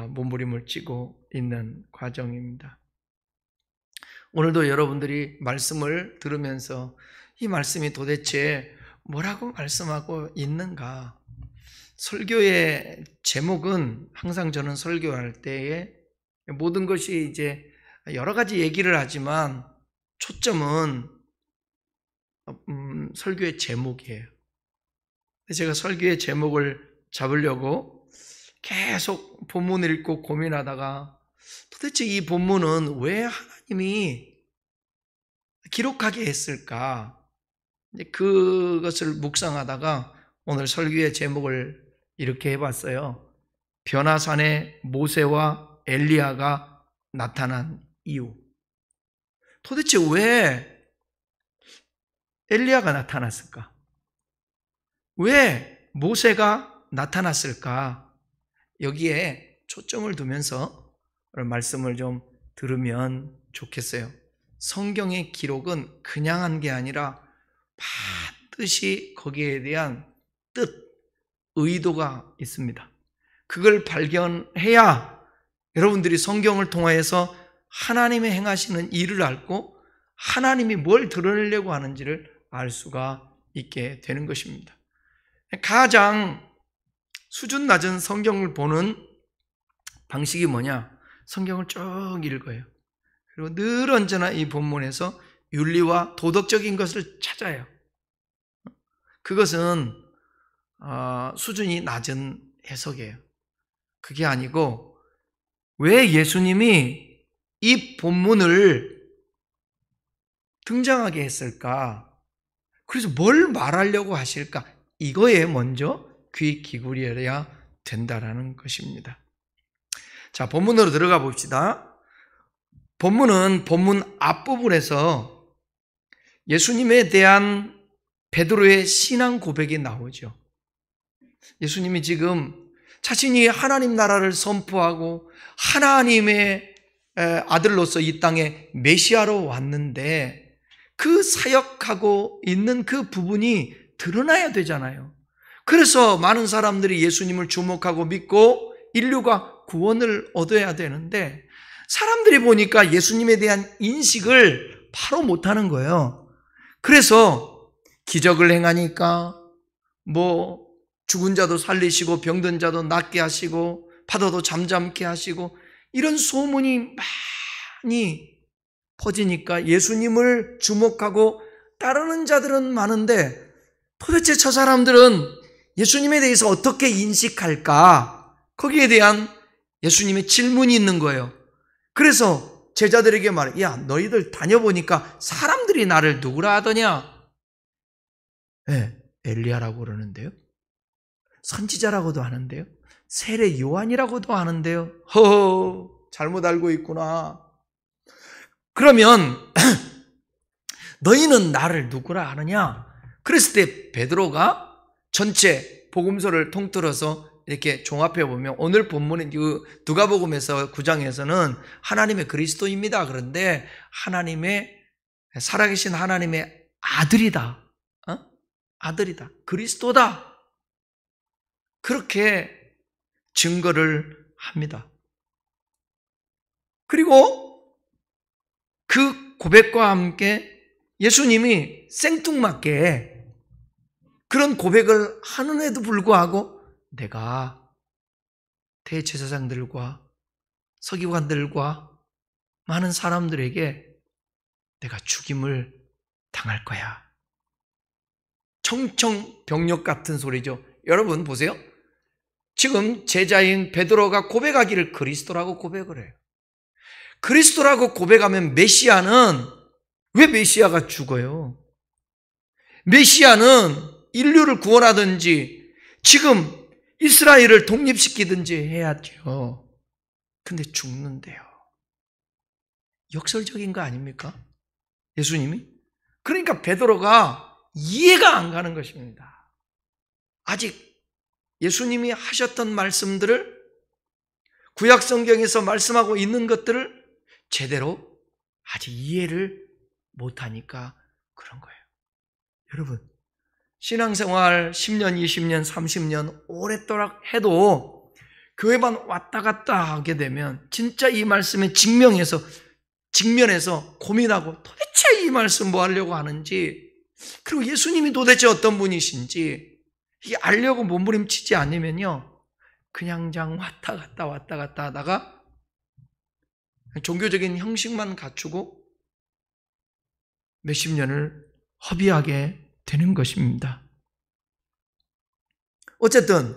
몸부림을 찌고 있는 과정입니다. 오늘도 여러분들이 말씀을 들으면서 이 말씀이 도대체 뭐라고 말씀하고 있는가? 설교의 제목은 항상 저는 설교할 때에 모든 것이 이제 여러 가지 얘기를 하지만 초점은 설교의 제목이에요. 제가 설교의 제목을 잡으려고 계속 본문을 읽고 고민하다가 도대체 이 본문은 왜 하나님이 기록하게 했을까? 그것을 묵상하다가 오늘 설교의 제목을 이렇게 해봤어요. 변화산에 모세와 엘리야가 나타난 이유. 도대체 왜 엘리야가 나타났을까? 왜 모세가 나타났을까? 여기에 초점을 두면서 말씀을 좀 들으면 좋겠어요. 성경의 기록은 그냥 한 게 아니라 반드시 거기에 대한 뜻, 의도가 있습니다. 그걸 발견해야 여러분들이 성경을 통하여서 하나님의 행하시는 일을 알고 하나님이 뭘 드러내려고 하는지를 알 수가 있게 되는 것입니다. 가장 수준 낮은 성경을 보는 방식이 뭐냐? 성경을 쭉 읽어요. 그리고 늘 언제나 이 본문에서 윤리와 도덕적인 것을 찾아요. 그것은 수준이 낮은 해석이에요. 그게 아니고 왜 예수님이 이 본문을 등장하게 했을까? 그래서 뭘 말하려고 하실까? 이거에 먼저 귀 기울여야 된다라는 것입니다. 자, 본문으로 들어가 봅시다. 본문은 본문 앞부분에서 예수님에 대한 베드로의 신앙 고백이 나오죠. 예수님이 지금 자신이 하나님 나라를 선포하고 하나님의 아들로서 이 땅에 메시아로 왔는데 그 사역하고 있는 그 부분이 드러나야 되잖아요. 그래서 많은 사람들이 예수님을 주목하고 믿고 인류가 구원을 얻어야 되는데 사람들이 보니까 예수님에 대한 인식을 바로 못하는 거예요. 그래서 기적을 행하니까 죽은 자도 살리시고 병든 자도 낫게 하시고 파도도 잠잠케 하시고 이런 소문이 많이 퍼지니까 예수님을 주목하고 따르는 자들은 많은데 도대체 저 사람들은 예수님에 대해서 어떻게 인식할까? 거기에 대한 예수님의 질문이 있는 거예요. 그래서 제자들에게 말해, 야, 너희들 다녀보니까 사람들이 나를 누구라 하더냐? 네, 엘리야라고 그러는데요. 선지자라고도 하는데요. 세례 요한이라고도 하는데요. 허허, 잘못 알고 있구나. 그러면 너희는 나를 누구라 하느냐? 그랬을 때 베드로가 전체 복음서를 통틀어서 이렇게 종합해 보면 오늘 본문인 누가복음에서 9장에서는 하나님의 그리스도입니다. 그런데 하나님의 살아계신 하나님의 아들이다. 아들이다. 그리스도다. 그렇게 증거를 합니다. 그리고 그 고백과 함께 예수님이 생뚱맞게 그런 고백을 하는데도 불구하고 내가 대제사장들과 서기관들과 많은 사람들에게 내가 죽임을 당할 거야. 청청병력 같은 소리죠. 여러분 보세요. 지금 제자인 베드로가 고백하기를 그리스도라고 고백을 해요. 그리스도라고 고백하면 메시아는 왜 메시아가 죽어요? 메시아는 인류를 구원하든지 지금 이스라엘을 독립시키든지 해야죠. 근데 죽는데요. 역설적인 거 아닙니까? 예수님이? 그러니까 베드로가 이해가 안 가는 것입니다. 아직 예수님이 하셨던 말씀들을 구약 성경에서 말씀하고 있는 것들을 제대로 아직 이해를 못하니까 그런 거예요. 여러분, 신앙생활 10년, 20년, 30년 오랫도록 해도 교회만 왔다 갔다 하게 되면 진짜 이 말씀에 직면해서 고민하고 도대체 이 말씀 뭐 하려고 하는지, 그리고 예수님이 도대체 어떤 분이신지 이게 알려고 몸부림치지 않으면요, 그냥 왔다 갔다 하다가 종교적인 형식만 갖추고 몇십 년을 허비하게 되는 것입니다. 어쨌든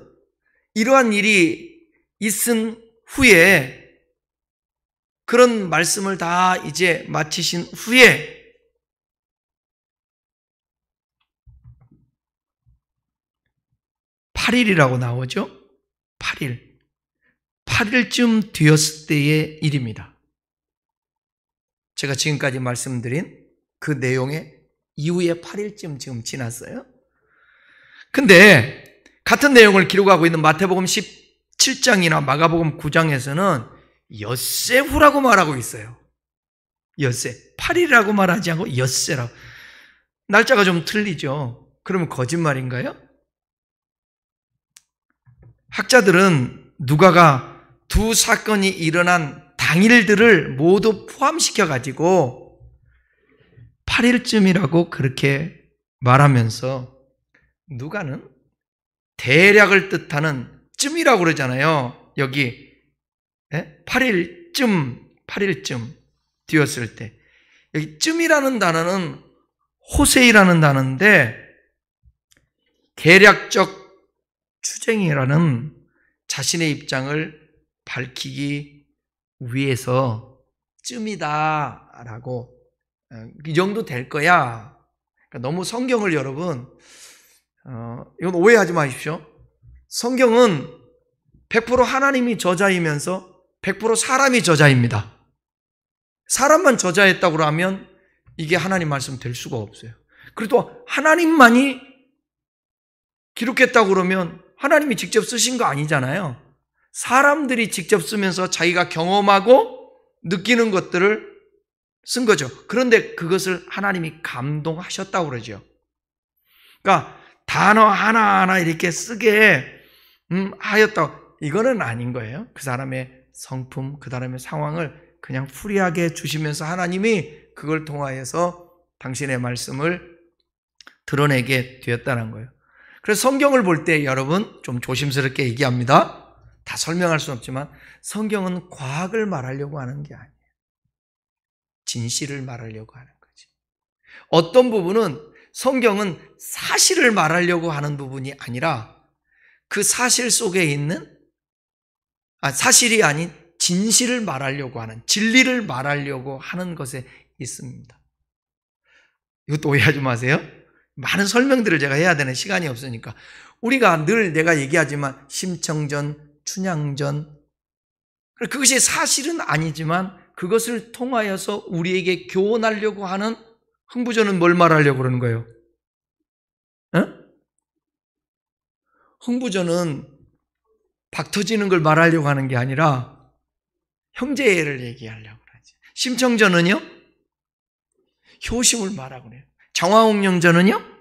이러한 일이 있은 후에, 그런 말씀을 다 이제 마치신 후에 (8일이라고) 나오죠. 8일쯤 되었을 때의 일입니다. 제가 지금까지 말씀드린 그 내용의 이후에 8일쯤 지금 지났어요. 근데 같은 내용을 기록하고 있는 마태복음 17장이나 마가복음 9장에서는 엿새 후라고 말하고 있어요. 엿새. 8일이라고 말하지 않고 엿새라고. 날짜가 좀 틀리죠. 그러면 거짓말인가요? 학자들은 누가가 두 사건이 일어난 당일들을 모두 포함시켜가지고 8일쯤이라고 그렇게 말하면서, 누가는 대략을 뜻하는 쯤이라고 그러잖아요. 여기 8일쯤 되었을 때, 여기 쯤이라는 단어는 호세이라는 단어인데, 계략적 추정이라는 자신의 입장을 밝히기 위해서 쯤이다라고, 이 정도 될 거야. 그러니까 너무 성경을 여러분, 이건 오해하지 마십시오. 성경은 100% 하나님이 저자이면서 100% 사람이 저자입니다. 사람만 저자했다고 하면 이게 하나님 말씀 될 수가 없어요. 그리고 또 하나님만이 기록했다고 그러면 하나님이 직접 쓰신 거 아니잖아요. 사람들이 직접 쓰면서 자기가 경험하고 느끼는 것들을 쓴 거죠. 그런데 그것을 하나님이 감동하셨다고 그러죠. 그러니까 단어 하나하나 이렇게 쓰게 하였다고, 이거는 아닌 거예요. 그 사람의 성품, 그 사람의 상황을 그냥 풀이하게 주시면서 하나님이 그걸 통하여서 당신의 말씀을 드러내게 되었다는 거예요. 그래서 성경을 볼 때 여러분 좀 조심스럽게 얘기합니다. 다 설명할 수는 없지만 성경은 과학을 말하려고 하는 게 아니에요. 진실을 말하려고 하는 거지. 어떤 부분은 성경은 사실을 말하려고 하는 부분이 아니라 그 사실 속에 있는, 사실이 아닌 진실을 말하려고 하는, 진리를 말하려고 하는 것에 있습니다. 이것도 오해하지 마세요. 많은 설명들을 제가 해야 되는 시간이 없으니까. 우리가 늘 내가 얘기하지만 심청전, 춘향전, 그것이 사실은 아니지만 그것을 통하여서 우리에게 교훈하려고 하는 흥부전은 뭘 말하려고 그러는 거예요? 흥부전은 박 터지는 걸 말하려고 하는 게 아니라 형제를 얘기하려고 그러지. 심청전은요? 효심을 말하고 그래요. 정화홍련전은요?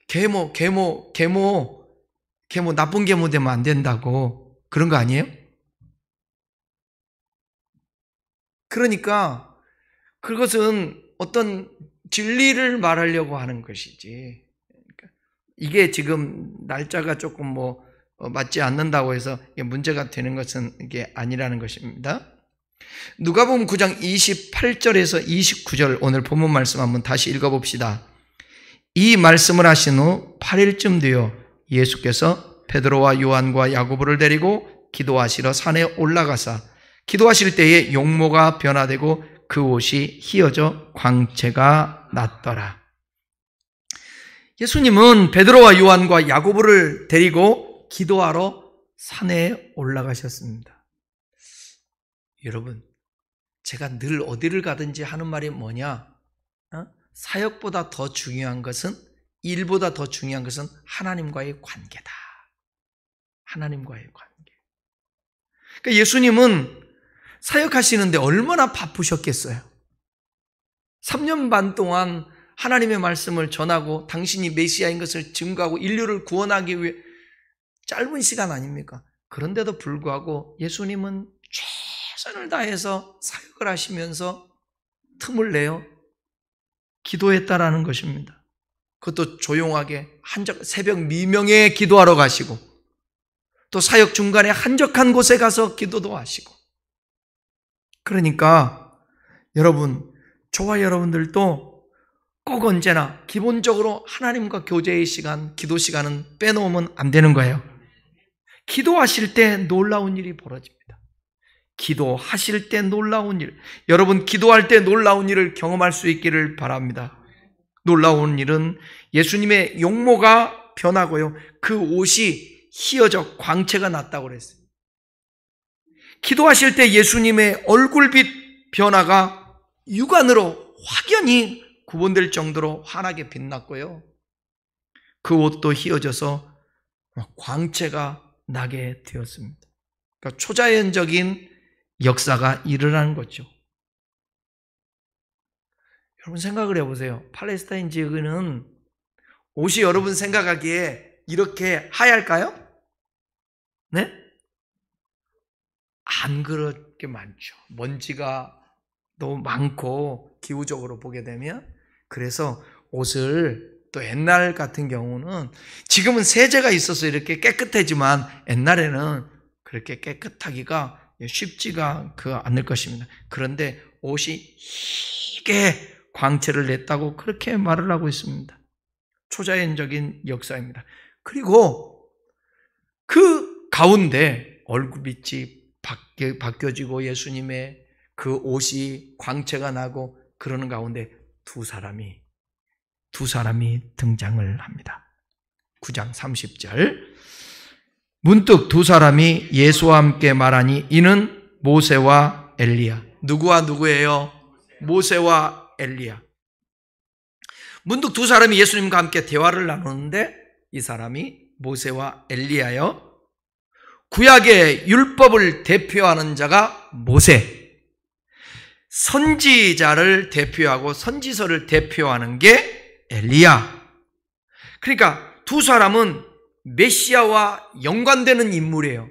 계모 나쁜 계모 되면 안 된다고 그런 거 아니에요? 그러니까 그것은 어떤 진리를 말하려고 하는 것이지. 그러니까 이게 지금 날짜가 조금 맞지 않는다고 해서 문제가 되는 것은 이게 아니라는 것입니다. 누가복음 9장 28절에서 29절 오늘 본문 말씀 한번 다시 읽어봅시다. 이 말씀을 하신 후 8일쯤 되어 예수께서 베드로와 요한과 야고보를 데리고 기도하시러 산에 올라가사 기도하실 때에 용모가 변화되고 그 옷이 휘어져 광채가 났더라. 예수님은 베드로와 요한과 야고보를 데리고 기도하러 산에 올라가셨습니다. 여러분, 제가 늘 어디를 가든지 하는 말이 뭐냐? 사역보다 더 중요한 것은, 일보다 더 중요한 것은 하나님과의 관계다. 하나님과의 관계. 그러니까 예수님은 사역하시는데 얼마나 바쁘셨겠어요? 3년 반 동안 하나님의 말씀을 전하고 당신이 메시아인 것을 증거하고 인류를 구원하기 위해 짧은 시간 아닙니까? 그런데도 불구하고 예수님은 최선을 다해서 사역을 하시면서 틈을 내어 기도했다라는 것입니다. 그것도 조용하게 새벽 미명에 기도하러 가시고 또 사역 중간에 한적한 곳에 가서 기도도 하시고. 그러니까 여러분, 저와 여러분들도 꼭 언제나 기본적으로 하나님과 교제의 시간, 기도 시간은 빼놓으면 안 되는 거예요. 기도하실 때 놀라운 일이 벌어집니다. 기도하실 때 놀라운 일, 여러분 기도할 때 놀라운 일을 경험할 수 있기를 바랍니다. 놀라운 일은 예수님의 용모가 변하고요, 그 옷이 희어져 광채가 났다고 그랬어요. 기도하실 때 예수님의 얼굴빛 변화가 육안으로 확연히 구분될 정도로 환하게 빛났고요, 그 옷도 희어져서 광채가 나게 되었습니다. 그러니까 초자연적인 역사가 일어나는 거죠. 여러분 생각을 해보세요. 팔레스타인 지역은 옷이 여러분 생각하기에 이렇게 하얄까요? 네? 안 그렇게 많죠. 먼지가 너무 많고 기후적으로 보게 되면. 그래서 옷을 또 옛날 같은 경우는, 지금은 세제가 있어서 이렇게 깨끗하지만 옛날에는 그렇게 깨끗하기가 쉽지가 않을 것입니다. 그런데 옷이 희게 광채를 냈다고 그렇게 말을 하고 있습니다. 초자연적인 역사입니다. 그리고 그 가운데 얼굴빛이 바뀌어지고 예수님의 그 옷이 광채가 나고 그러는 가운데 두 사람이 등장을 합니다. 9장 30절. 문득 두 사람이 예수와 함께 말하니 이는 모세와 엘리야. 누구와 누구예요? 모세와 엘리야. 문득 두 사람이 예수님과 함께 대화를 나누는데 이 사람이 모세와 엘리야요. 구약의 율법을 대표하는 자가 모세, 선지자를 대표하고 선지서를 대표하는 게 엘리야. 그러니까 두 사람은 메시아와 연관되는 인물이에요.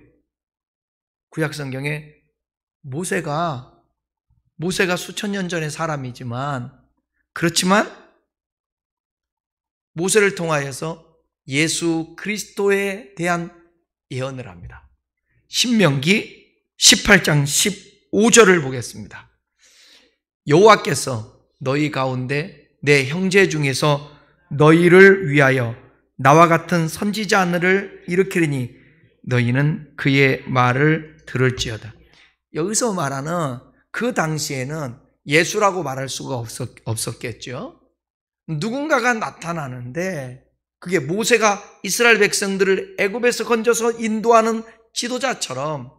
구약 성경에 모세가 수천 년 전의 사람이지만, 그렇지만 모세를 통하여서 예수 그리스도에 대한 예언을 합니다. 신명기 18장 15절을 보겠습니다. 여호와께서 너희 가운데 내 형제 중에서 너희를 위하여 나와 같은 선지자를 일으키리니 너희는 그의 말을 들을지어다. 여기서 말하는 그 당시에는 예수라고 말할 수가 없었겠죠. 누군가가 나타나는데 그게 모세가 이스라엘 백성들을 애굽에서 건져서 인도하는 지도자처럼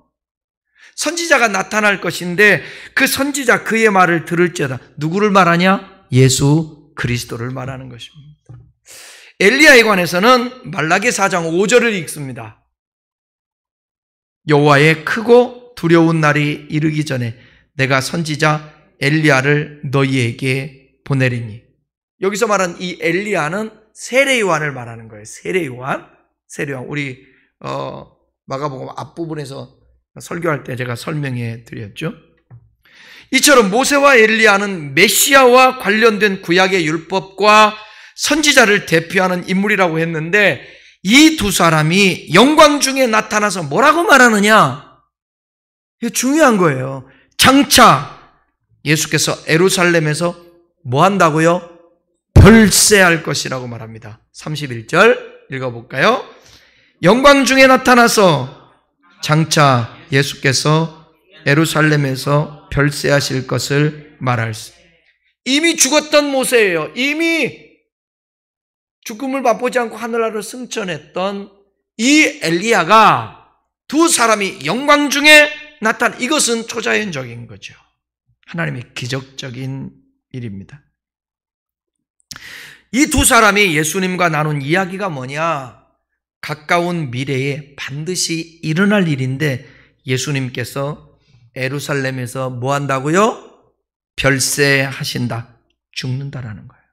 선지자가 나타날 것인데, 그 선지자 그의 말을 들을지어다. 누구를 말하냐? 예수 그리스도를 말하는 것입니다. 엘리야에 관해서는 말라기 4장 5절을 읽습니다. 여호와의 크고 두려운 날이 이르기 전에 내가 선지자 엘리야를 너희에게 보내리니. 여기서 말한 이 엘리야는 세례 요한을 말하는 거예요. 세례 요한. 우리 마가복음 앞부분에서 설교할 때 제가 설명해 드렸죠. 이처럼 모세와 엘리야는 메시아와 관련된 구약의 율법과 선지자를 대표하는 인물이라고 했는데, 이 두 사람이 영광 중에 나타나서 뭐라고 말하느냐? 이게 중요한 거예요. 장차 예수께서 예루살렘에서 뭐 한다고요? 별세할 것이라고 말합니다. 31절 읽어볼까요? 영광 중에 나타나서 장차 예수께서 예루살렘에서 별세하실 것을 말할 수. 이미 죽었던 모세예요. 이미 죽음을 맛보지 않고 하늘나라로 승천했던 이 엘리야가 두 사람이 영광 중에 나타난, 이것은 초자연적인 거죠. 하나님의 기적적인 일입니다. 이 두 사람이 예수님과 나눈 이야기가 뭐냐? 가까운 미래에 반드시 일어날 일인데, 예수님께서 예루살렘에서 뭐 한다고요? 별세하신다. 죽는다라는 거예요.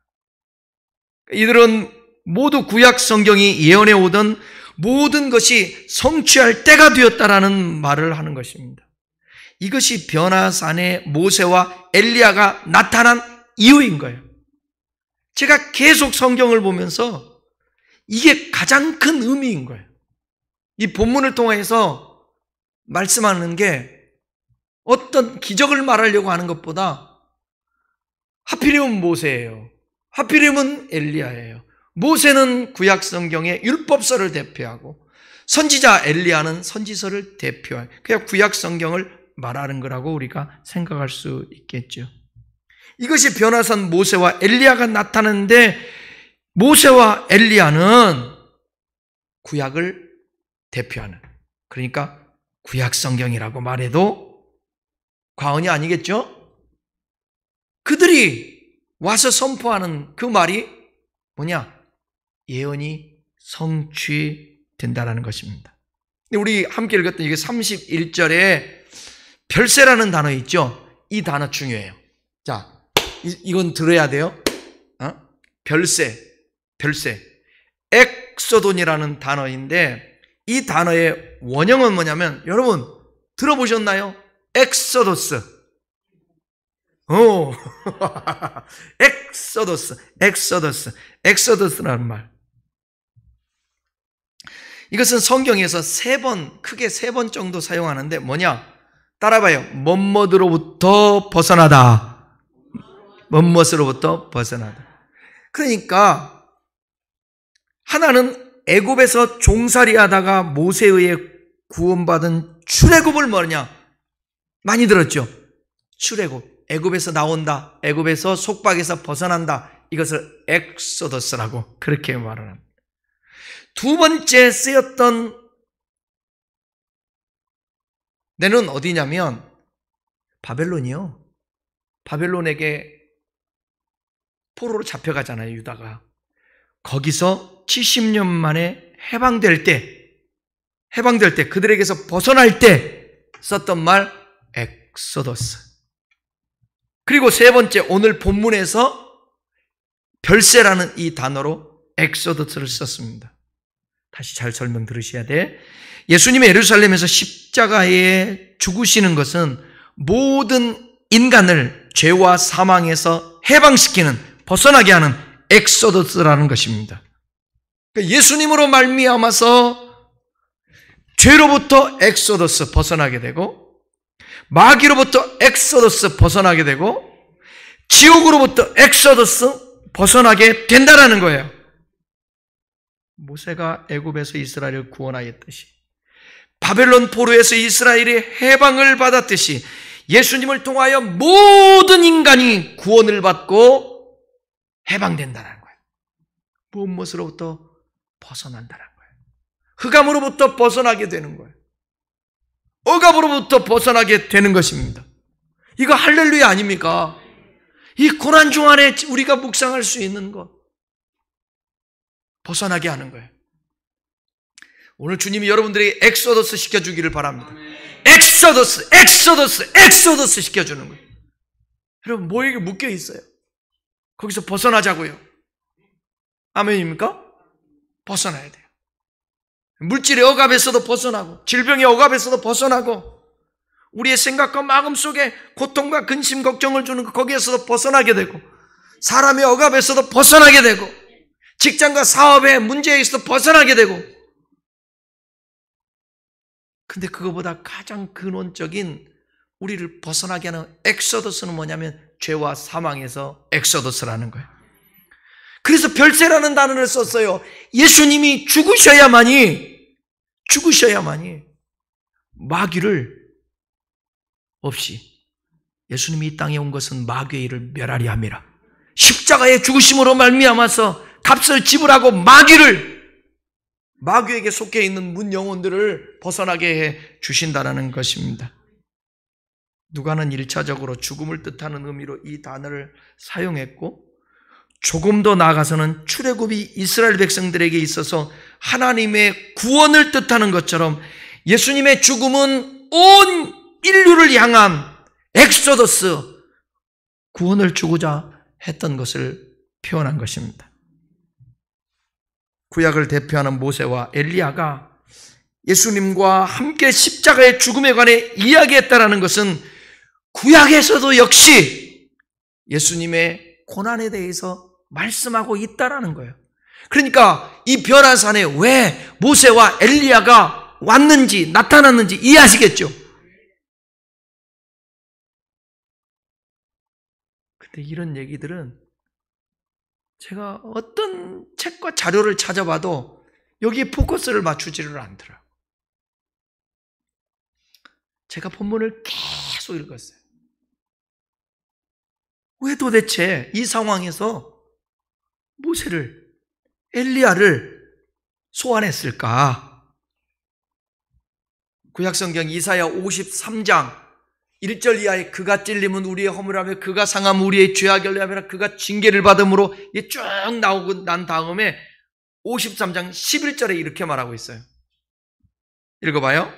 이들은 모두 구약 성경이 예언해 오던 모든 것이 성취할 때가 되었다라는 말을 하는 것입니다. 이것이 변화산에 모세와 엘리야가 나타난 이유인 거예요. 제가 계속 성경을 보면서 이게 가장 큰 의미인 거예요. 이 본문을 통해서 말씀하는 게 어떤 기적을 말하려고 하는 것보다 하필이면 모세예요. 하필이면 엘리야예요. 모세는 구약 성경의 율법서를 대표하고 선지자 엘리야는 선지서를 대표해요. 그냥 구약 성경을 말하는 거라고 우리가 생각할 수 있겠죠. 이것이 변화산 모세와 엘리야가 나타나는데 모세와 엘리야는 구약을 대표하는, 그러니까 구약 성경이라고 말해도 과언이 아니겠죠? 그들이 와서 선포하는 그 말이 뭐냐? 예언이 성취된다는 것입니다. 우리 함께 읽었던 이게 31절에 별세라는 단어 있죠? 이 단어 중요해요. 자, 이건 들어야 돼요. 별세. 엑소돈이라는 단어인데 이 단어의 원형은 뭐냐면 여러분 들어보셨나요? 엑소더스. 엑소더스라는 말. 이것은 성경에서 크게 세 번 정도 사용하는데 뭐냐? 따라봐요. 뭐뭐로부터 벗어나다. 뭐뭐로부터 벗어나다. 그러니까 하나는 애굽에서 종살이하다가 모세에 의해 구원받은 출애굽을 뭐냐? 많이 들었죠? 출애굽. 애굽에서 나온다. 애굽에서 속박에서 벗어난다. 이것을 엑소더스라고 그렇게 말을 합니다. 두 번째 쓰였던 데는 어디냐면 바벨론이요. 바벨론에게 포로로 잡혀가잖아요, 유다가. 거기서 70년 만에 해방될 때 그들에게서 벗어날 때 썼던 말 엑소더스. 그리고 세 번째 오늘 본문에서 별세라는 이 단어로 엑소더스를 썼습니다. 다시 잘 설명 들으셔야 돼. 예수님의 예루살렘에서 십자가에 죽으시는 것은 모든 인간을 죄와 사망에서 해방시키는, 벗어나게 하는 엑소더스라는 것입니다. 예수님으로 말미암아서 죄로부터 엑소더스 벗어나게 되고, 마귀로부터 엑소더스 벗어나게 되고, 지옥으로부터 엑소더스 벗어나게 된다는 거예요. 모세가 애굽에서 이스라엘을 구원하였듯이, 바벨론 포로에서 이스라엘이 해방을 받았듯이 예수님을 통하여 모든 인간이 구원을 받고 해방된다는 거예요. 무엇으로부터 벗어난다는 거예요. 흑암으로부터 벗어나게 되는 거예요. 억압으로부터 벗어나게 되는 것입니다. 이거 할렐루야 아닙니까? 이 고난 중 안에 우리가 묵상할 수 있는 것, 벗어나게 하는 거예요. 오늘 주님이 여러분들에게 엑소더스 시켜주기를 바랍니다. 엑소더스 시켜주는 거예요. 여러분 뭐에게 묶여 있어요? 거기서 벗어나자고요. 아멘입니까? 벗어나야 돼요. 물질의 억압에서도 벗어나고, 질병의 억압에서도 벗어나고, 우리의 생각과 마음 속에 고통과 근심, 걱정을 주는 거기에서도 벗어나게 되고, 사람의 억압에서도 벗어나게 되고, 직장과 사업의 문제에서도 벗어나게 되고. 근데 그거보다 가장 근원적인 우리를 벗어나게 하는 엑소더스는 뭐냐면 죄와 사망에서 엑소더스라는 거예요. 그래서 별세라는 단어를 썼어요. 예수님이 죽으셔야만이 마귀를 없이, 예수님이 이 땅에 온 것은 마귀의 일을 멸하리 함이라. 십자가의 죽으심으로 말미암아서 값을 지불하고 마귀에게 속해 있는 문 영혼들을 벗어나게 해 주신다는 것입니다. 누가는 1차적으로 죽음을 뜻하는 의미로 이 단어를 사용했고, 조금 더 나아가서는 출애굽이 이스라엘 백성들에게 있어서 하나님의 구원을 뜻하는 것처럼 예수님의 죽음은 온 인류를 향한 엑소더스, 구원을 주고자 했던 것을 표현한 것입니다. 구약을 대표하는 모세와 엘리야가 예수님과 함께 십자가의 죽음에 관해 이야기했다라는 것은 구약에서도 역시 예수님의 고난에 대해서 말씀하고 있다라는 거예요. 그러니까 이 변화산에 왜 모세와 엘리야가 왔는지 나타났는지 이해하시겠죠? 근데 이런 얘기들은 제가 어떤 책과 자료를 찾아봐도 여기에 포커스를 맞추지를 않더라고요. 제가 본문을 계속 읽었어요. 왜 도대체 이 상황에서 모세를, 엘리야를 소환했을까? 구약성경 이사야 53장 1절 이하에 그가 찔림은 우리의 허물하며 그가 상함은 우리의 죄악을 하며 그가 징계를 받음으로 이게 쭉 나오고 난 다음에 53장 11절에 이렇게 말하고 있어요. 읽어봐요.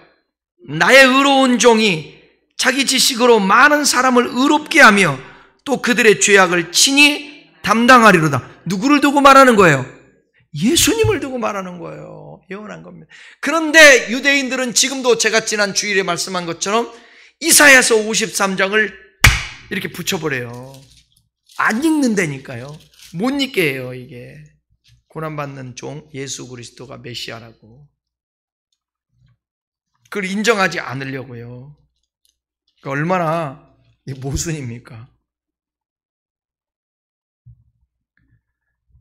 나의 의로운 종이 자기 지식으로 많은 사람을 의롭게 하며 또 그들의 죄악을 친히 담당하리로다. 누구를 두고 말하는 거예요? 예수님을 두고 말하는 거예요. 예언한 겁니다. 그런데 유대인들은 지금도 제가 지난 주일에 말씀한 것처럼 이사야서 53장을 이렇게 붙여버려요. 안 읽는다니까요. 못 읽게 해요. 이게 고난받는 종 예수 그리스도가 메시아라고. 그걸 인정하지 않으려고요. 그러니까 얼마나 모순입니까?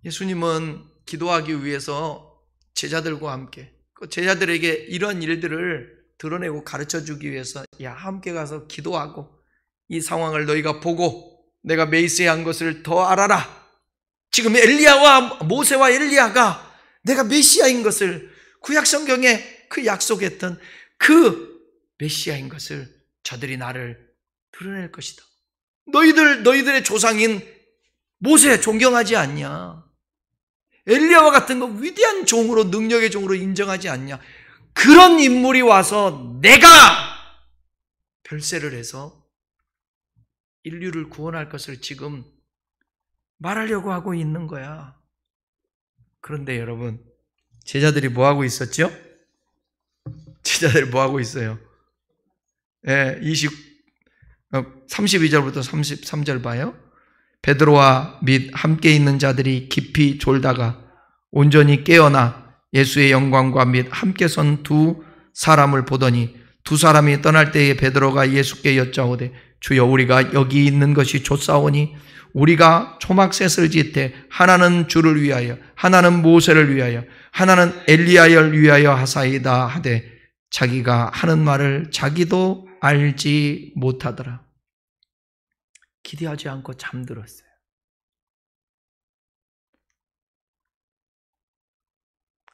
예수님은 기도하기 위해서 제자들과 함께 제자들에게 이런 일들을 드러내고 가르쳐주기 위해서 함께 가서 기도하고 이 상황을 너희가 보고 내가 메시아한 것을 더 알아라. 지금 엘리야와 모세와 엘리야가 내가 메시아인 것을 구약성경에 그 약속했던 그 메시아인 것을 저들이 나를 드러낼 것이다. 너희들의 조상인 모세 존경하지 않냐? 엘리야와 같은 거 위대한 종으로 능력의 종으로 인정하지 않냐? 그런 인물이 와서 내가 별세를 해서 인류를 구원할 것을 지금 말하려고 하고 있는 거야. 그런데 여러분, 제자들이 뭐 하고 있었죠? 제자들이 뭐 하고 있어요? 32절부터 33절 봐요. 베드로와 및 함께 있는 자들이 깊이 졸다가 온전히 깨어나 예수의 영광과 및 함께 선 두 사람을 보더니 두 사람이 떠날 때에 베드로가 예수께 여짜오되 주여 우리가 여기 있는 것이 좋사오니 우리가 초막셋을 짓되 하나는 주를 위하여 하나는 모세를 위하여 하나는 엘리야를 위하여 하사이다 하되 자기가 하는 말을 자기도 알지 못하더라. 기대하지 않고 잠들었어요.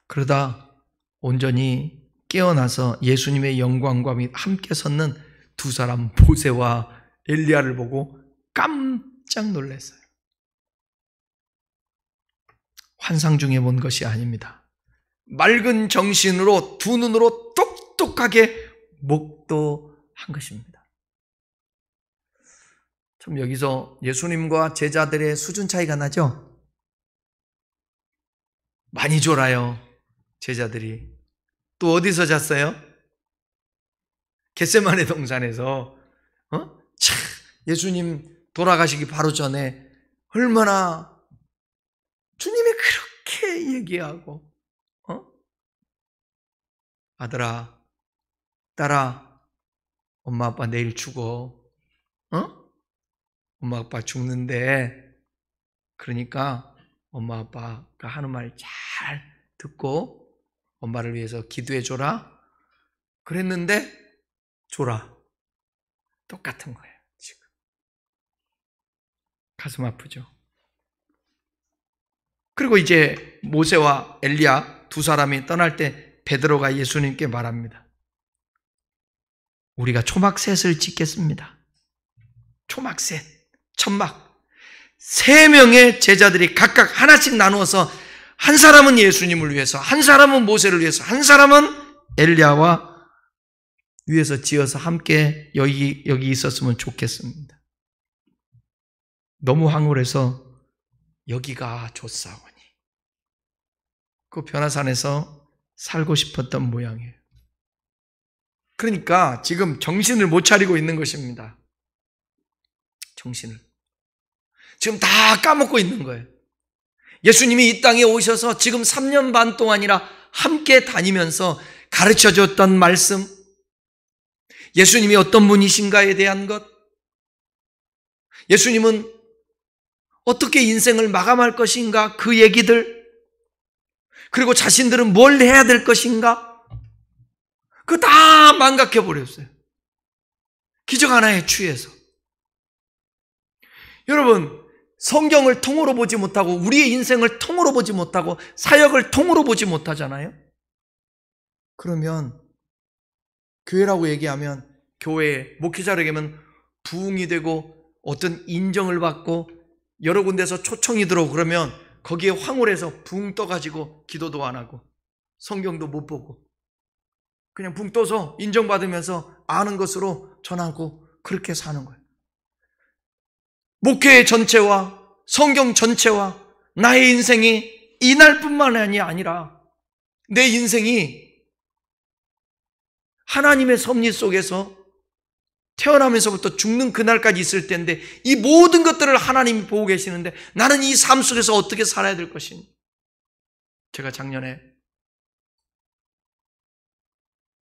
그러다 온전히 깨어나서 예수님의 영광과 및 함께 섰는 두 사람 모세와 엘리야를 보고 깜짝 놀랐어요. 환상 중에 본 것이 아닙니다. 맑은 정신으로 두 눈으로 똑똑하게 목도한 것입니다. 참 여기서 예수님과 제자들의 수준 차이가 나죠? 많이 졸아요. 제자들이. 또 어디서 잤어요? 겟세마네 동산에서. 참 예수님 돌아가시기 바로 전에 얼마나 주님이 그렇게 얘기하고 아들아, 딸아, 엄마 아빠 내일 죽어. 엄마 아빠 죽는데 그러니까 엄마 아빠가 하는 말 잘 듣고 엄마를 위해서 기도해 줘라. 그랬는데 줘라. 똑같은 거예요. 지금 가슴 아프죠. 그리고 이제 모세와 엘리야 두 사람이 떠날 때 베드로가 예수님께 말합니다. 우리가 초막셋을 짓겠습니다. 초막셋, 천막. 3명의 제자들이 각각 하나씩 나누어서 한 사람은 예수님을 위해서, 한 사람은 모세를 위해서, 한 사람은 엘리야와 위해서 지어서 함께 여기 있었으면 좋겠습니다. 너무 황홀해서 여기가 좋사오니 그 변화산에서 살고 싶었던 모양이에요. 그러니까 지금 정신을 못 차리고 있는 것입니다. 정신을. 지금 다 까먹고 있는 거예요. 예수님이 이 땅에 오셔서 지금 3년 반 동안이나 함께 다니면서 가르쳐 줬던 말씀, 예수님이 어떤 분이신가에 대한 것, 예수님은 어떻게 인생을 마감할 것인가 그 얘기들, 그리고 자신들은 뭘 해야 될 것인가, 그거 다 망각해 버렸어요. 기적 하나에 취해서. 여러분, 성경을 통으로 보지 못하고 우리의 인생을 통으로 보지 못하고 사역을 통으로 보지 못하잖아요. 그러면 교회라고 얘기하면 교회 목회자에게는 부흥이 되고 어떤 인정을 받고 여러 군데서 초청이 들어오고 그러면 거기에 황홀해서 붕 떠가지고 기도도 안 하고 성경도 못 보고 그냥 붕 떠서 인정받으면서 아는 것으로 전하고 그렇게 사는 거예요. 목회 전체와 성경 전체와 나의 인생이 이날뿐만이 아니라 내 인생이 하나님의 섭리 속에서 태어나면서부터 죽는 그날까지 있을 텐데 이 모든 것들을 하나님이 보고 계시는데 나는 이 삶 속에서 어떻게 살아야 될 것인가. 제가 작년에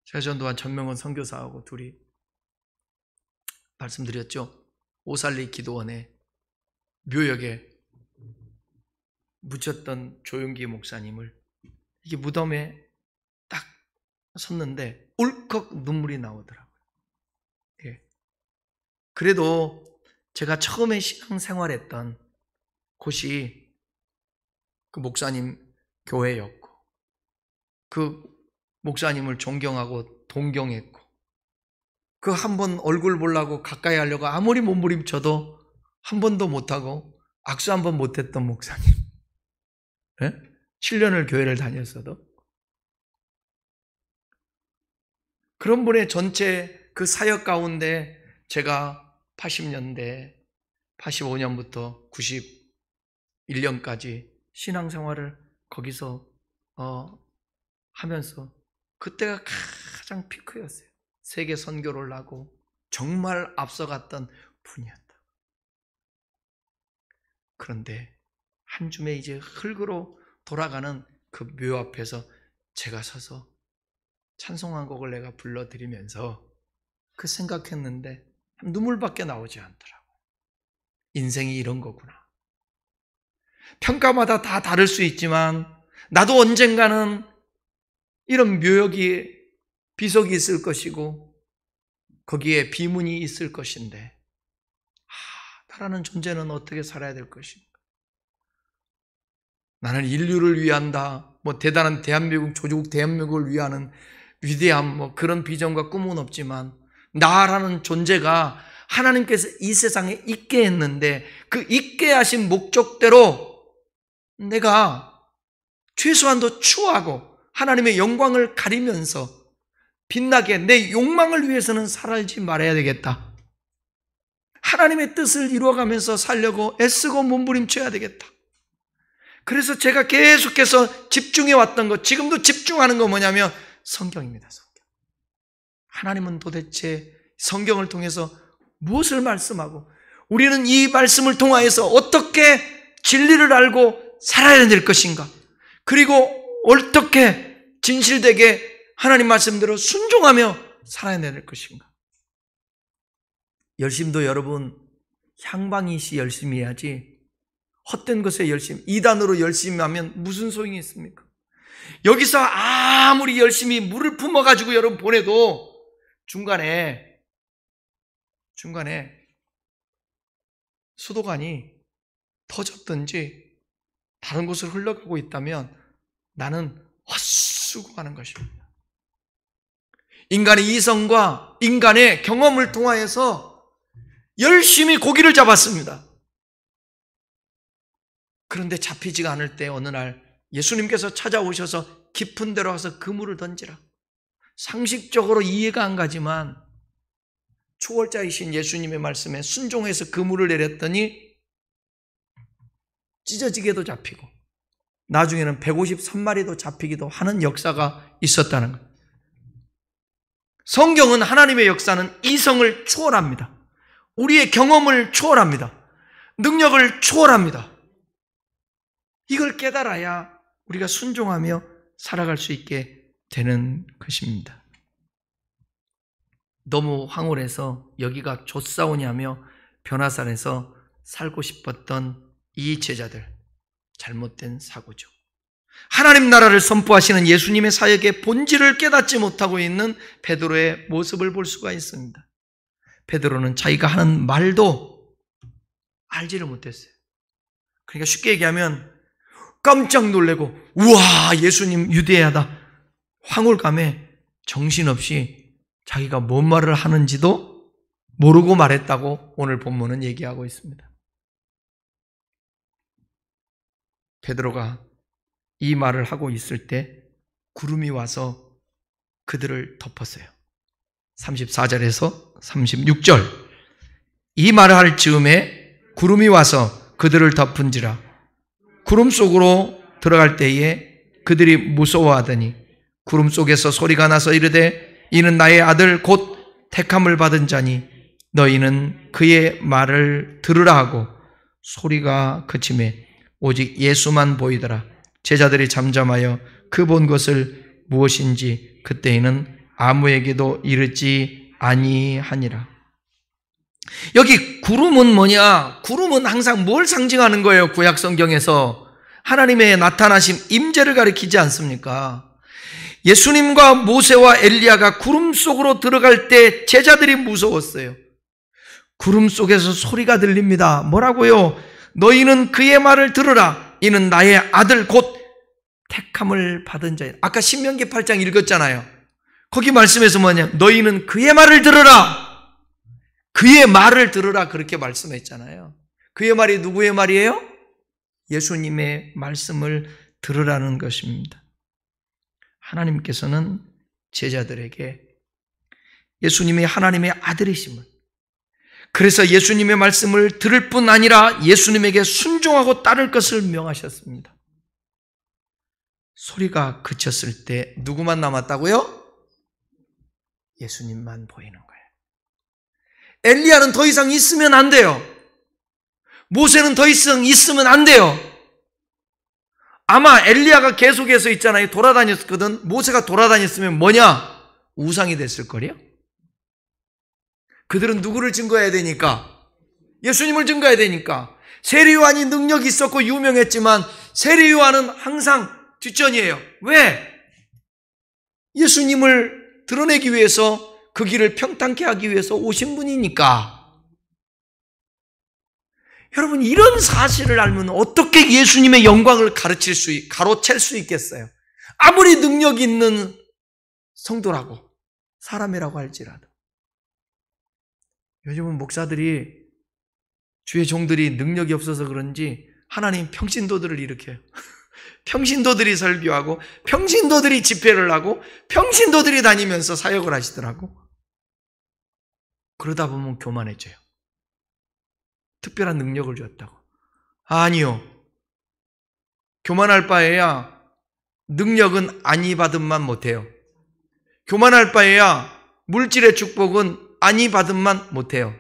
제가 전도한 전명원 선교사하고 둘이 말씀드렸죠. 오살리 기도원에 묘역에 묻혔던 조용기 목사님을 이게 무덤에 딱 섰는데 울컥 눈물이 나오더라고요. 예. 그래도 제가 처음에 신앙생활했던 곳이 그 목사님 교회였고 그 목사님을 존경하고 동경했고 그 한 번 얼굴 보려고 가까이 하려고 아무리 몸부림쳐도 한 번도 못하고 악수 한 번 못했던 목사님. 네? 7년을 교회를 다녔어도 그런 분의 전체 그 사역 가운데 제가 80년대 85년부터 91년까지 신앙생활을 거기서 하면서 그때가 가장 피크였어요. 세계 선교를 하고 정말 앞서갔던 분이었다. 그런데 한 줌에 이제 흙으로 돌아가는 그 묘 앞에서 제가 서서 찬송한 곡을 내가 불러드리면서 그 생각했는데 눈물밖에 나오지 않더라고요. 인생이 이런 거구나. 평가마다 다 다를 수 있지만 나도 언젠가는 이런 묘역이 비석이 있을 것이고 거기에 비문이 있을 것인데 나라는 존재는 어떻게 살아야 될 것인가. 나는 인류를 위한다. 대단한 대한민국, 조국 대한민국을 위하는 위대한 그런 비전과 꿈은 없지만 나라는 존재가 하나님께서 이 세상에 있게 했는데 그 있게 하신 목적대로 내가 최소한도 추구하고 하나님의 영광을 가리면서 빛나게 내 욕망을 위해서는 살지 말아야 되겠다. 하나님의 뜻을 이루어가면서 살려고 애쓰고 몸부림쳐야 되겠다. 그래서 제가 계속해서 집중해 왔던 것, 지금도 집중하는 거 뭐냐면 성경입니다. 성경. 하나님은 도대체 성경을 통해서 무엇을 말씀하고 우리는 이 말씀을 통하여서 어떻게 진리를 알고 살아야 될 것인가, 그리고 어떻게 진실되게 하나님 말씀대로 순종하며 살아야 될 것인가. 열심도 여러분 향방이시 열심히 해야지 헛된 것에 열심히 이단으로 열심히 하면 무슨 소용이 있습니까? 여기서 아무리 열심히 물을 품어가지고 여러분 보내도 중간에 수도관이 터졌든지 다른 곳으로 흘러가고 있다면 나는 헛수고하는 것입니다. 인간의 이성과 인간의 경험을 통하여서 열심히 고기를 잡았습니다. 그런데 잡히지가 않을 때 어느 날 예수님께서 찾아오셔서 깊은 데로 가서 그물을 던지라. 상식적으로 이해가 안 가지만 초월자이신 예수님의 말씀에 순종해서 그물을 내렸더니 찢어지게도 잡히고 나중에는 153마리도 잡히기도 하는 역사가 있었다는 거예요. 성경은 하나님의 역사는 이성을 초월합니다. 우리의 경험을 초월합니다. 능력을 초월합니다. 이걸 깨달아야 우리가 순종하며 살아갈 수 있게 되는 것입니다. 너무 황홀해서 여기가 좋사오냐며 변화산에서 살고 싶었던 이 제자들, 잘못된 사고죠. 하나님 나라를 선포하시는 예수님의 사역의 본질을 깨닫지 못하고 있는 베드로의 모습을 볼 수가 있습니다. 베드로는 자기가 하는 말도 알지를 못했어요. 그러니까 쉽게 얘기하면 깜짝 놀래고 우와 예수님 유대하다 황홀감에 정신없이 자기가 뭔 말을 하는지도 모르고 말했다고 오늘 본문은 얘기하고 있습니다. 베드로가 이 말을 하고 있을 때 구름이 와서 그들을 덮었어요. 34절에서 36절 이 말을 할 즈음에 구름이 와서 그들을 덮은지라 구름 속으로 들어갈 때에 그들이 무서워하더니 구름 속에서 소리가 나서 이르되 이는 나의 아들 곧 택함을 받은 자니 너희는 그의 말을 들으라 하고 소리가 그치매 오직 예수만 보이더라. 제자들이 잠잠하여 그 본 것을 무엇인지 그때에는 아무에게도 이르지 아니하니라. 여기 구름은 뭐냐? 구름은 항상 뭘 상징하는 거예요? 구약 성경에서 하나님의 나타나심 임재를 가리키지 않습니까? 예수님과 모세와 엘리야가 구름 속으로 들어갈 때 제자들이 무서웠어요. 구름 속에서 소리가 들립니다. 뭐라고요? 너희는 그의 말을 들으라. 이는 나의 아들 곧 택함을 받은 자야. 아까 신명기 8장 읽었잖아요. 거기 말씀에서 뭐냐? 너희는 그의 말을 들으라. 그의 말을 들으라 그렇게 말씀했잖아요. 그의 말이 누구의 말이에요? 예수님의 말씀을 들으라는 것입니다. 하나님께서는 제자들에게 예수님이 하나님의 아들이심을, 그래서 예수님의 말씀을 들을 뿐 아니라 예수님에게 순종하고 따를 것을 명하셨습니다. 소리가 그쳤을 때 누구만 남았다고요? 예수님만 보이는 거예요. 엘리야는 더 이상 있으면 안 돼요. 모세는 더 이상 있으면 안 돼요. 아마 엘리야가 계속해서 있잖아요. 돌아다녔거든. 모세가 돌아다녔으면 뭐냐? 우상이 됐을 거래요. 그들은 누구를 증거해야 되니까? 예수님을 증거해야 되니까. 세례요한이 능력이 있었고 유명했지만 세례요한은 항상 뒷전이에요. 왜? 예수님을 드러내기 위해서 그 길을 평탄케 하기 위해서 오신 분이니까. 여러분, 이런 사실을 알면 어떻게 예수님의 영광을 가로챌 수 있겠어요? 아무리 능력 있는 성도라고, 사람이라고 할지라도. 요즘은 목사들이, 주의 종들이 능력이 없어서 그런지 하나님 평신도들을 일으켜요. 평신도들이 설교하고, 평신도들이 집회를 하고, 평신도들이 다니면서 사역을 하시더라고. 그러다 보면 교만해져요. 특별한 능력을 줬다고. 아니요. 교만할 바에야 능력은 아니 받음만 못해요. 교만할 바에야 물질의 축복은 아니 받음만 못해요.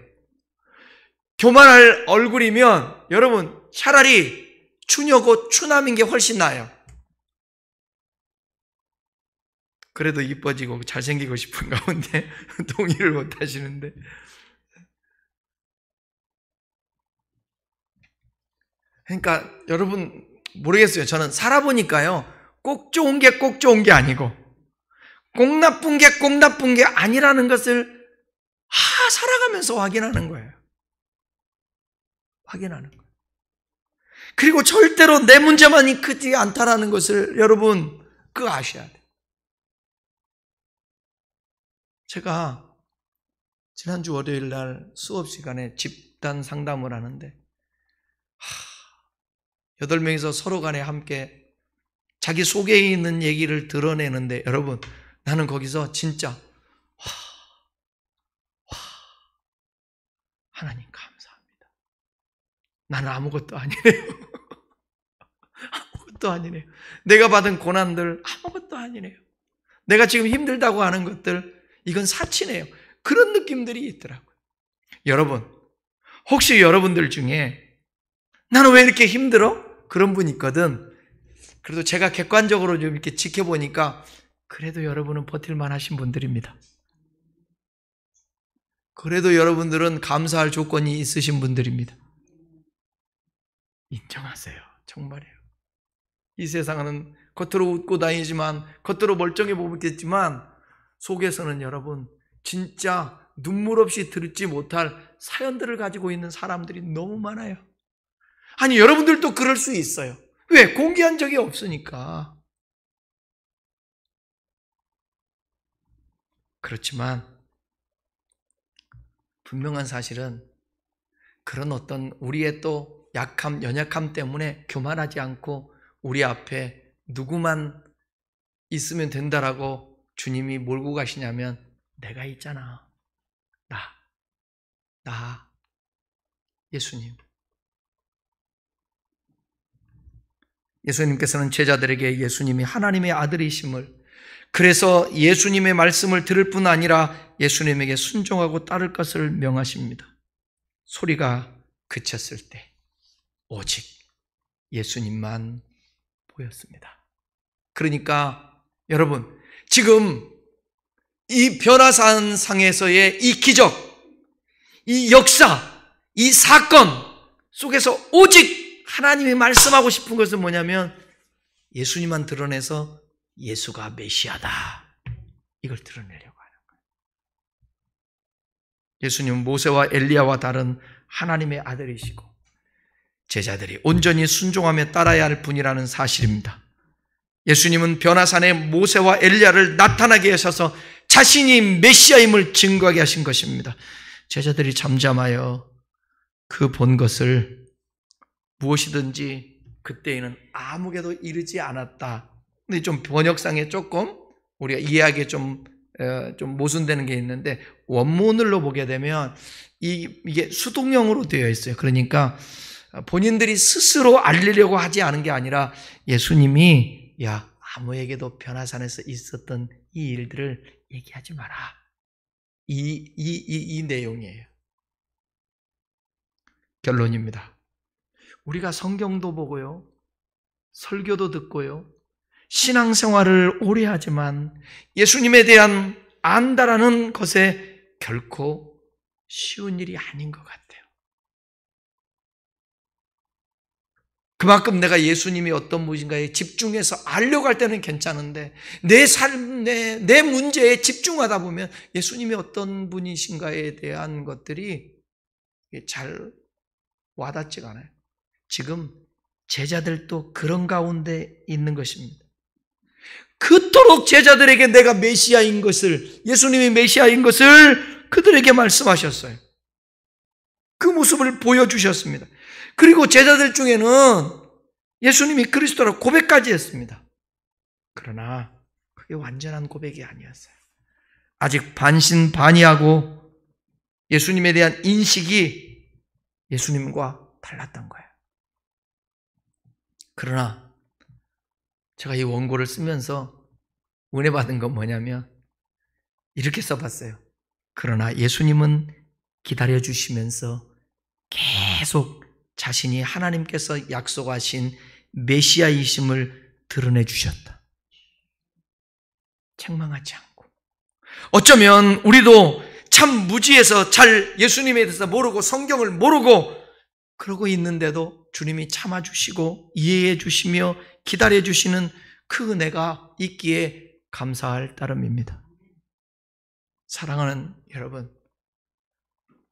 교만할 얼굴이면 여러분 차라리 추녀고 추남인 게 훨씬 나아요. 그래도 이뻐지고 잘생기고 싶은 가운데 동의를 못 하시는데. 그러니까 여러분 모르겠어요. 저는 살아보니까요. 꼭 좋은 게 꼭 좋은 게 아니고 꼭 나쁜 게 꼭 나쁜 게 아니라는 것을 살아가면서 확인하는 거예요. 확인하는 거예요. 그리고 절대로 내 문제만이 크지 않다라는 것을 여러분 그거 아셔야 돼요. 제가 지난주 월요일 날 수업 시간에 집단 상담을 하는데 8명이서 서로 간에 함께 자기 속에 있는 얘기를 드러내는데 여러분 나는 거기서 진짜 하나님 감사합니다. 나는 아무것도 아니에요. 아무것도 아무것도 아니네요. 내가 받은 고난들 아무것도 아니네요. 내가 지금 힘들다고 하는 것들 이건 사치네요. 그런 느낌들이 있더라고요. 여러분, 혹시 여러분들 중에 나는 왜 이렇게 힘들어? 그런 분 있거든. 그래도 제가 객관적으로 좀 이렇게 지켜보니까 그래도 여러분은 버틸만 하신 분들입니다. 그래도 여러분들은 감사할 조건이 있으신 분들입니다. 인정하세요. 정말이에요. 이 세상은 겉으로 웃고 다니지만, 겉으로 멀쩡해 보이겠지만 속에서는 여러분 진짜 눈물 없이 들지 못할 사연들을 가지고 있는 사람들이 너무 많아요. 아니, 여러분들도 그럴 수 있어요. 왜? 공개한 적이 없으니까. 그렇지만 분명한 사실은 그런 어떤 우리의 또 약함, 연약함 때문에 교만하지 않고 우리 앞에 누구만 있으면 된다라고 주님이 몰고 가시냐면 내가 있잖아. 나, 예수님. 예수님께서는 제자들에게 예수님이 하나님의 아들이심을, 그래서 예수님의 말씀을 들을 뿐 아니라 예수님에게 순종하고 따를 것을 명하십니다. 소리가 그쳤을 때 오직 예수님만 보였습니다. 그러니까 여러분, 지금 이 변화산 상에서의 이 기적, 이 역사, 이 사건 속에서 오직 하나님이 말씀하고 싶은 것은 뭐냐면 예수님만 드러내서 예수가 메시아다, 이걸 드러내려고 하는 거예요. 예수님은 모세와 엘리야와 다른 하나님의 아들이시고 제자들이 온전히 순종하며 따라야 할 분이라는 사실입니다. 예수님은 변화산에 모세와 엘리야를 나타나게 하셔서 자신이 메시아임을 증거하게 하신 것입니다. 제자들이 잠잠하여 그 본 것을 무엇이든지 그때에는 아무개도 이르지 않았다. 근데 좀 번역상에 조금 우리가 이해하기에 좀 모순되는 게 있는데, 원문으로 보게 되면 이게 수동형으로 되어 있어요. 그러니까 본인들이 스스로 알리려고 하지 않은 게 아니라 예수님이 아무에게도 변화산에서 있었던 이 일들을 얘기하지 마라. 이 내용이에요. 결론입니다. 우리가 성경도 보고요, 설교도 듣고요, 신앙생활을 오래 하지만 예수님에 대한 안다라는 것에 결코 쉬운 일이 아닌 것 같아요. 그만큼 내가 예수님이 어떤 분인가에 집중해서 알려고 할 때는 괜찮은데 내 삶, 내 문제에 집중하다 보면 예수님이 어떤 분이신가에 대한 것들이 잘 와닿지가 않아요. 지금 제자들도 그런 가운데 있는 것입니다. 그토록 제자들에게 내가 메시아인 것을, 예수님이 메시아인 것을 그들에게 말씀하셨어요. 그 모습을 보여주셨습니다. 그리고 제자들 중에는 예수님이 그리스도라고 고백까지 했습니다. 그러나 그게 완전한 고백이 아니었어요. 아직 반신반의하고 예수님에 대한 인식이 예수님과 달랐던 거예요. 그러나 제가 이 원고를 쓰면서 은혜 받은 건 뭐냐면 이렇게 써봤어요. 그러나 예수님은 기다려주시면서 계속 자신이 하나님께서 약속하신 메시아이심을 드러내 주셨다. 책망하지 않고. 어쩌면 우리도 참 무지해서 잘 예수님에 대해서 모르고 성경을 모르고 그러고 있는데도 주님이 참아주시고 이해해 주시며 기다려 주시는 그 은혜가 있기에 감사할 따름입니다. 사랑하는 여러분,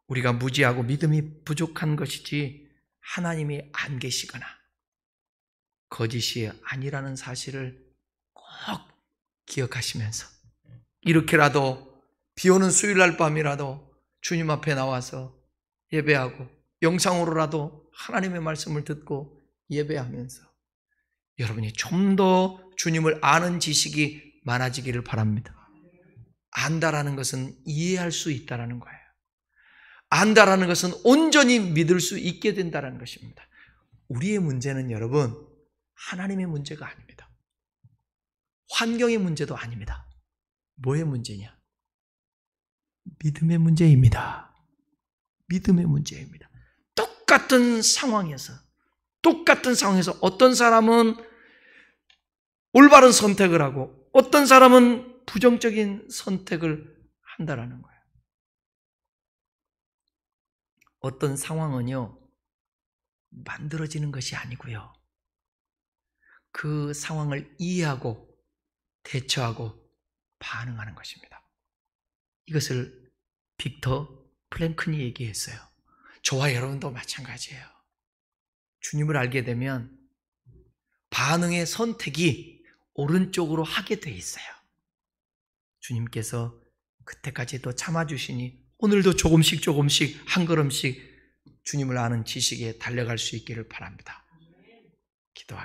우리가 무지하고 믿음이 부족한 것이지 하나님이 안 계시거나 거짓이 아니라는 사실을 꼭 기억하시면서 이렇게라도 비 오는 수요일날 밤이라도 주님 앞에 나와서 예배하고 영상으로라도 하나님의 말씀을 듣고 예배하면서 여러분이 좀 더 주님을 아는 지식이 많아지기를 바랍니다. 안다라는 것은 이해할 수 있다라는 거예요. 안다라는 것은 온전히 믿을 수 있게 된다는 것입니다. 우리의 문제는 여러분, 하나님의 문제가 아닙니다. 환경의 문제도 아닙니다. 뭐의 문제냐? 믿음의 문제입니다. 믿음의 문제입니다. 똑같은 상황에서 어떤 사람은 올바른 선택을 하고 어떤 사람은 부정적인 선택을 한다라는 거예요. 어떤 상황은요, 만들어지는 것이 아니고요. 그 상황을 이해하고 대처하고 반응하는 것입니다. 이것을 빅터 프랭클이 얘기했어요. 저와 여러분도 마찬가지예요. 주님을 알게 되면 반응의 선택이 오른쪽으로 하게 돼 있어요. 주님께서 그때까지도 참아주시니 오늘도 조금씩 한 걸음씩 주님을 아는 지식에 달려갈 수 있기를 바랍니다. 기도합니다.